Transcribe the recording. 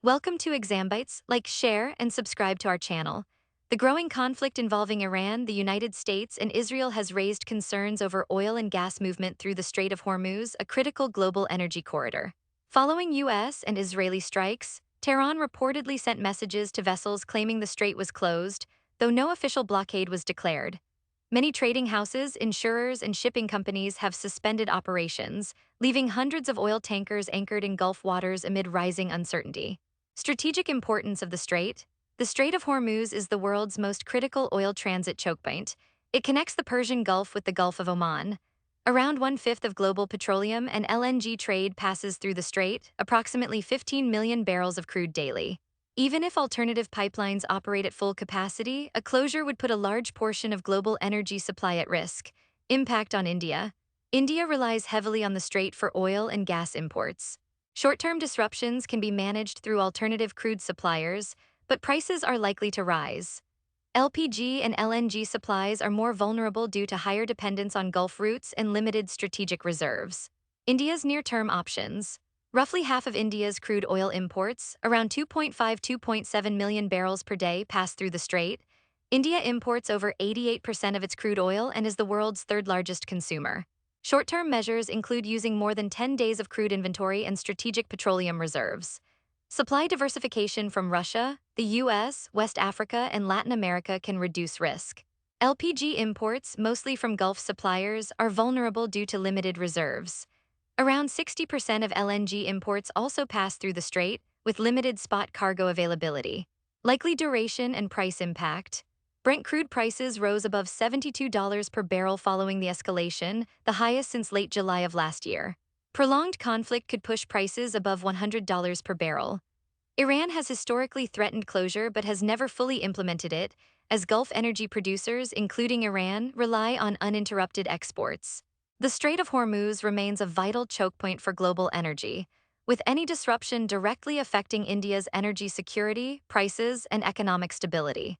Welcome to Exam Bites. Like, share, and subscribe to our channel. The growing conflict involving Iran, the United States, and Israel has raised concerns over oil and gas movement through the Strait of Hormuz, a critical global energy corridor. Following U.S. and Israeli strikes, Tehran reportedly sent messages to vessels claiming the strait was closed, though no official blockade was declared. Many trading houses, insurers, and shipping companies have suspended operations, leaving hundreds of oil tankers anchored in Gulf waters amid rising uncertainty. Strategic importance of the strait. The Strait of Hormuz is the world's most critical oil transit chokepoint. It connects the Persian Gulf with the Gulf of Oman. Around one-fifth of global petroleum and LNG trade passes through the strait, approximately 15 million barrels of crude daily. Even if alternative pipelines operate at full capacity, a closure would put a large portion of global energy supply at risk. Impact on India. India relies heavily on the strait for oil and gas imports. Short-term disruptions can be managed through alternative crude suppliers, but prices are likely to rise. LPG and LNG supplies are more vulnerable due to higher dependence on Gulf routes and limited strategic reserves. India's near-term options. Roughly half of India's crude oil imports, around 2.5–2.7 million barrels per day, pass through the strait. India imports over 88% of its crude oil and is the world's third-largest consumer. Short-term measures include using more than 10 days of crude inventory and strategic petroleum reserves. Supply diversification from Russia, the US, West Africa, and Latin America can reduce risk. LPG imports, mostly from Gulf suppliers, are vulnerable due to limited reserves. Around 60% of LNG imports also pass through the strait, with limited spot cargo availability. Likely duration and price impact. Brent crude prices rose above $72 per barrel following the escalation, the highest since late July of last year. Prolonged conflict could push prices above $100 per barrel. Iran has historically threatened closure but has never fully implemented it, as Gulf energy producers, including Iran, rely on uninterrupted exports. The Strait of Hormuz remains a vital choke point for global energy, with any disruption directly affecting India's energy security, prices, and economic stability.